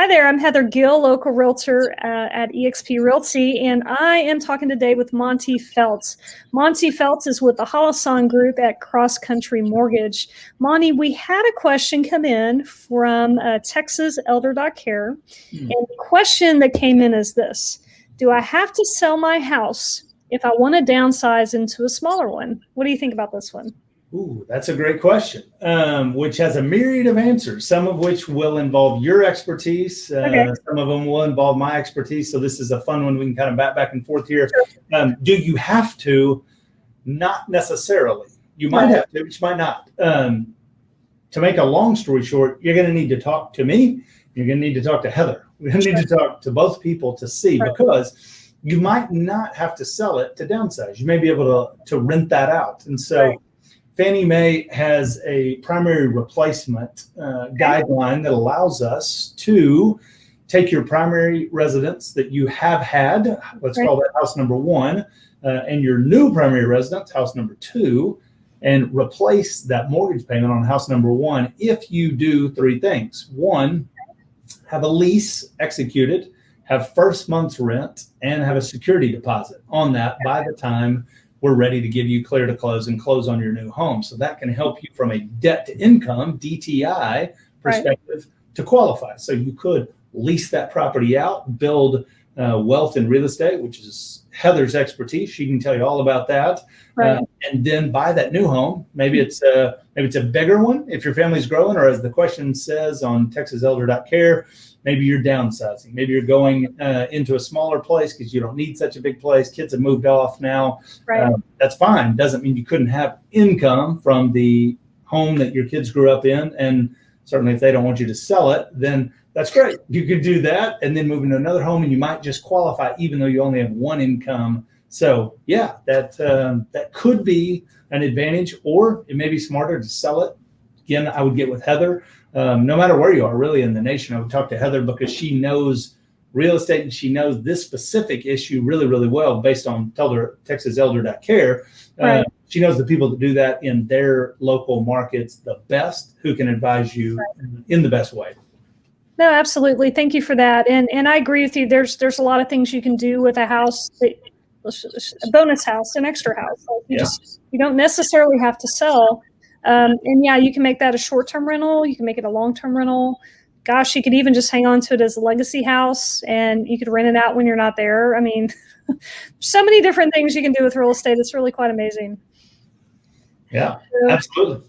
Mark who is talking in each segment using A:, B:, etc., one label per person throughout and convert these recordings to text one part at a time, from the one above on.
A: Hi there, I'm Heather Gill, local realtor at eXp Realty, and I am talking today with Monty Felts. Monty Felts is with the Hallasan group at Cross Country Mortgage. Monty, we had a question come in from Texas Elder.care, and the question that came in is this: do I have to sell my house if I want to downsize into a smaller one? What do you think about this one?
B: Ooh, that's a great question, which has a myriad of answers, some of which will involve your expertise.
A: Okay.
B: Some of them will involve my expertise. So this is a fun one. We can kind of back and forth here.
A: Sure.
B: Do you have to? Not necessarily. You might have to, but you might not. To make a long story short, you're going to need to talk to me. You're going to need to talk to Heather. We're going to need to talk to both people to see, because you might not have to sell it to downsize. You may be able to rent that out. And so Fannie Mae has a primary replacement guideline that allows us to take your primary residence that you have had, let's call that house number one, and your new primary residence, house number two, and replace that mortgage payment on house number one if you do three things. One, have a lease executed, have first month's rent, and have a security deposit on that by the time we're ready to give you clear to close and close on your new home. So that can help you from a debt to income, DTI perspective, to qualify. So you could lease that property out, build wealth in real estate, which is Heather's expertise. She can tell you all about that. And then buy that new home. Maybe it's a bigger one if your family's growing, or as the question says on TexasElder.care, maybe you're downsizing. Maybe you're going into a smaller place because you don't need such a big place. Kids have moved off now. That's fine. Doesn't mean you couldn't have income from the home that your kids grew up in. And certainly if they don't want you to sell it, then that's great. You could do that and then move into another home, and you might just qualify even though you only have one income. So yeah, that could be an advantage, or it may be smarter to sell it. Again, I would get with Heather. No matter where you are really in the nation, I would talk to Heather because she knows real estate and she knows this specific issue really, really well based on TexasElder.care. She knows the people that do that in their local markets the best, who can advise you in the best way.
A: No, absolutely. Thank you for that. And I agree with you. There's a lot of things you can do with a house, a bonus house, an extra house. You don't necessarily have to sell. And yeah, you can make that a short-term rental. You can make it a long-term rental. Gosh, you could even just hang on to it as a legacy house, and you could rent it out when you're not there. I mean, so many different things you can do with real estate. It's really quite amazing.
B: Yeah, absolutely.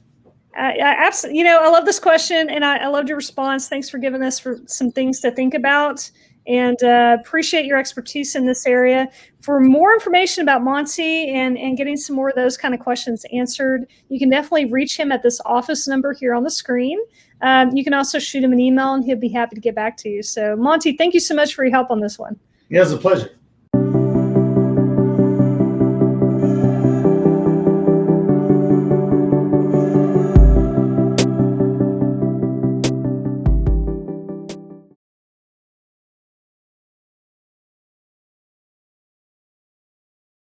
A: Absolutely. I love this question, and I loved your response. Thanks for giving us some things to think about, and appreciate your expertise in this area. For more information about Monty and getting some more of those kind of questions answered, you can definitely reach him at this office number here on the screen. You can also shoot him an email, and he'll be happy to get back to you. So, Monty, thank you so much for your help on this one.
B: Yeah, it was a pleasure.